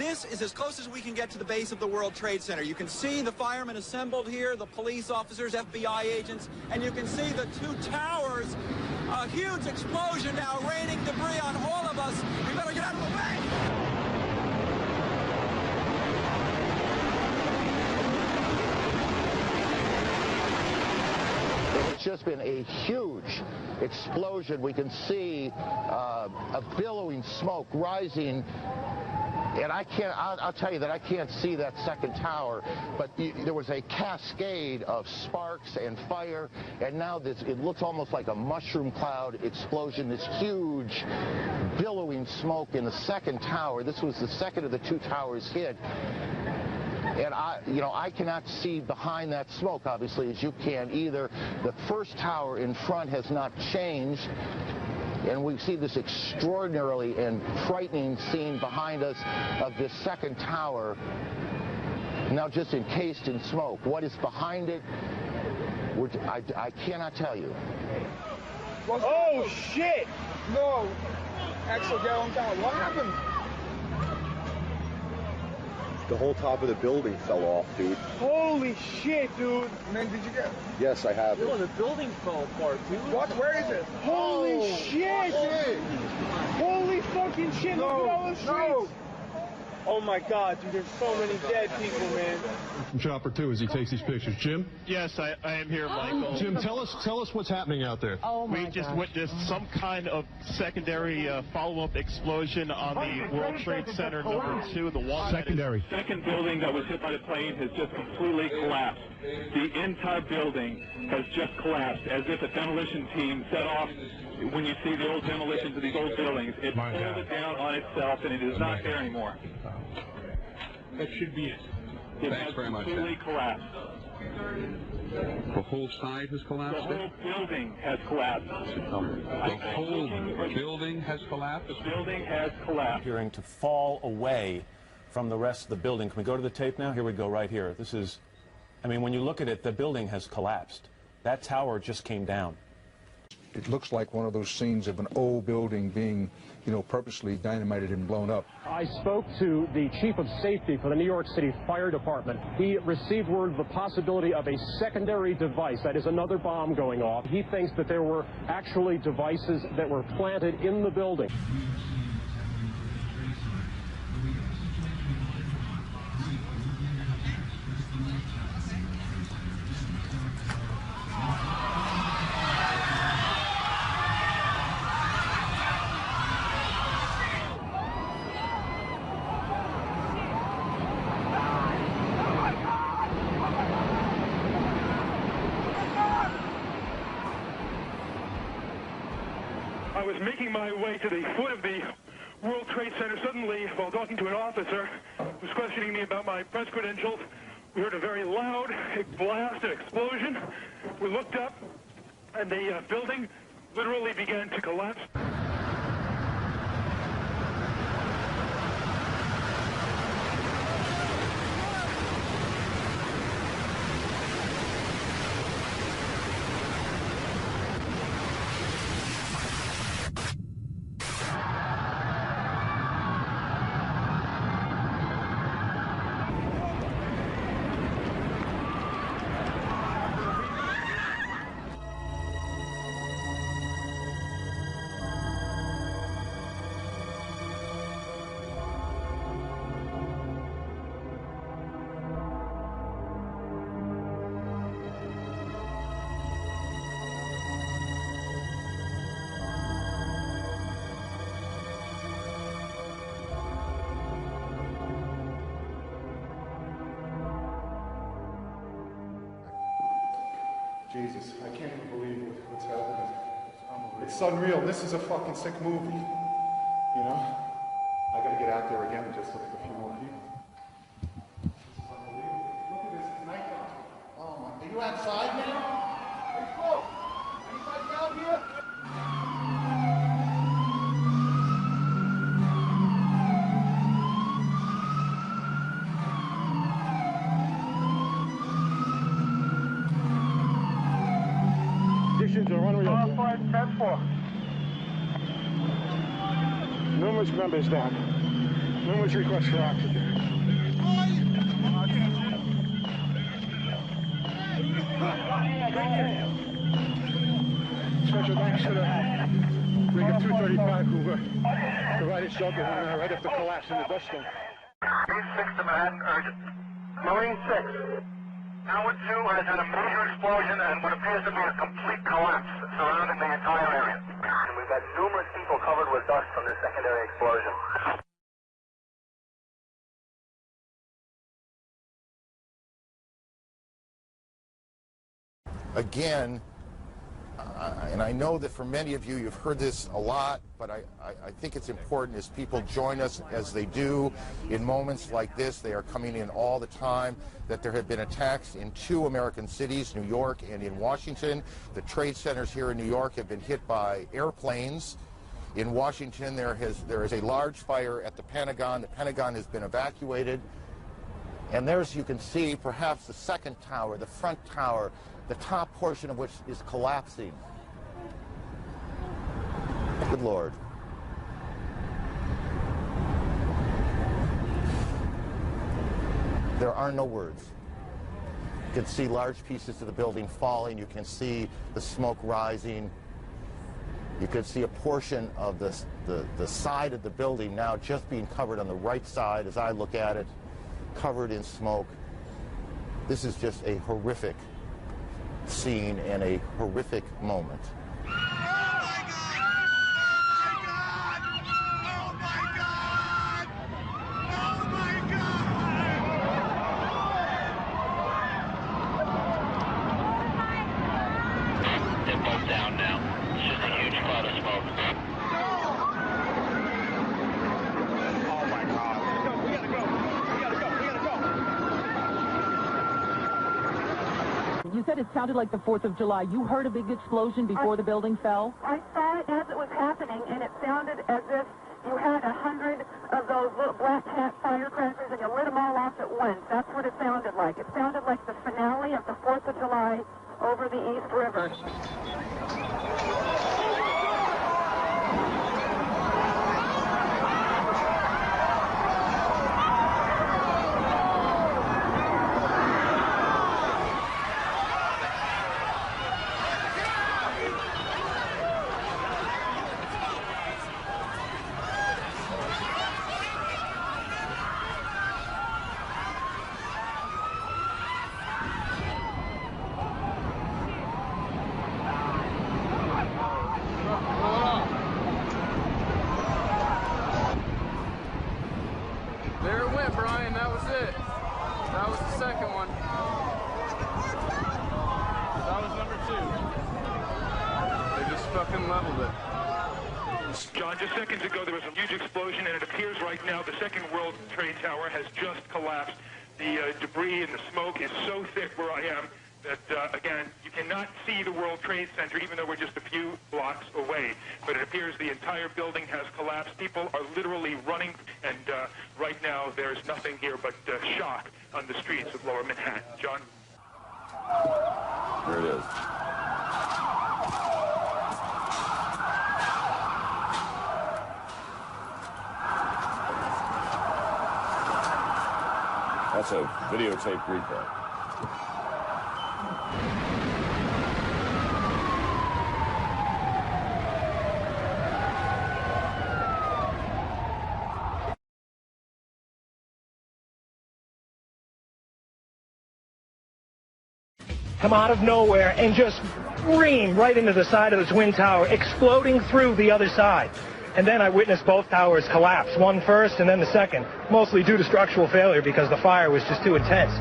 This is as close as we can get to the base of the World Trade Center. You can see the firemen assembled here, the police officers, FBI agents, and you can see the two towers. A huge explosion now raining debris on all of us. We better get out of the way. It's just been a huge explosion. We can see a billowing smoke rising. And I'll tell you that I can't see that second tower, but there was a cascade of sparks and fire, and now it looks almost like a mushroom cloud explosion, this huge billowing smoke in the second tower. This was the second of the two towers hit. And I cannot see behind that smoke, obviously, as you can either. The first tower in front has not changed. And we see this extraordinarily and frightening scene behind us of this second tower, now just encased in smoke. What is behind it, I cannot tell you. Oh, shit! No! Axel, get on down. What happened? The whole top of the building fell off, dude. Holy shit, dude! Man, did you get... Yes, I have. Yo, the building fell apart, dude. What? Where is it? Holy shit! Holy fucking shit! Look at all the streets! Oh my God, dude, there's so many dead people, man. From Chopper 2 as he takes these pictures. Jim? Yes, I am here, Michael. Jim, tell us what's happening out there. Oh my We just witnessed some kind of secondary follow-up explosion on the World Trade Center #2, the one Secondary. Second building that was hit by the plane has just completely collapsed. The entire building has just collapsed, as if a demolition team set off. When you see the old demolitions of these old buildings, it pulled it down on itself, and it is not there anymore. That should be it. It has completely collapsed. The whole side has collapsed? The whole building has collapsed. The whole building has collapsed? The building has collapsed. Appearing to fall away from the rest of the building. Can we go to the tape now? Here we go, right here. This is, I mean, when you look at it, the building has collapsed. That tower just came down. It looks like one of those scenes of an old building being, purposely dynamited and blown up. I spoke to the chief of safety for the New York City Fire Department. He received word of the possibility of a secondary device, that is another bomb going off. He thinks that there were actually devices that were planted in the building. I was making my way to the foot of the World Trade Center. Suddenly, while talking to an officer who was questioning me about my press credentials, we heard a very loud blast, an explosion. We looked up, and the building literally began to collapse. Jesus, I can't even believe what's happening. It's unreal. This is a fucking sick movie. I gotta get out there again and just look at a few more people. This is unbelievable. Look at this, it's nighttime. Oh my, are you outside now? Hey, folks, anybody out here? Conditions are unreal. Flight 10-4. Numerous members down. No one's request for oxygen. Special thanks to the rig of 235 who provided shelter right after the collapse in the dust storm. Marine 6 to Manhattan, urgent. Marine 6. Tower 2 has had a major explosion and what appears to be a complete collapse surrounding the entire area. And we've got numerous people covered with dust from this secondary explosion. Again, and I know that for many of you, you've heard this a lot, but I think it's important as people join us as they do in moments like this. They are coming in all the time, that there have been attacks in 2 American cities, New York and in Washington. The trade centers here in New York have been hit by airplanes. In Washington, there is a large fire at the Pentagon. The Pentagon has been evacuated. And there's, you can see, perhaps the second tower, the front tower, the top portion of which is collapsing. Good Lord. There are no words. You can see large pieces of the building falling. You can see the smoke rising. You can see a portion of the side of the building now just being covered on the right side as I look at it, covered in smoke. This is just a horrific scene and a horrific moment. They're both down now. It's just a huge cloud of smoke. Oh my God. We gotta go. You said it sounded like the 4th of July. You heard a big explosion before the building fell? I saw it as it was happening, and it sounded as if you had 100 of those little black hat firecrackers and you lit them all off at once. That's what it sounded like. It sounded like the finale of the 4th of July over the East River. There it went, Brian. That was it. That was the second one. That was number 2. They just fucking leveled it. John, just seconds ago there was a huge explosion, and it appears right now the second World Trade Tower has just collapsed. The debris and the smoke is so thick where I am that, again, you cannot see the World Trade Center, even though we're just a few blocks away. But it appears the entire building has collapsed. People are literally running, and right now there's nothing here but shock on the streets of Lower Manhattan. John? There it is. That's a videotape replay. Come out of nowhere and just scream right into the side of the Twin Tower, exploding through the other side. And then I witnessed both towers collapse, one first and then the second, mostly due to structural failure because the fire was just too intense.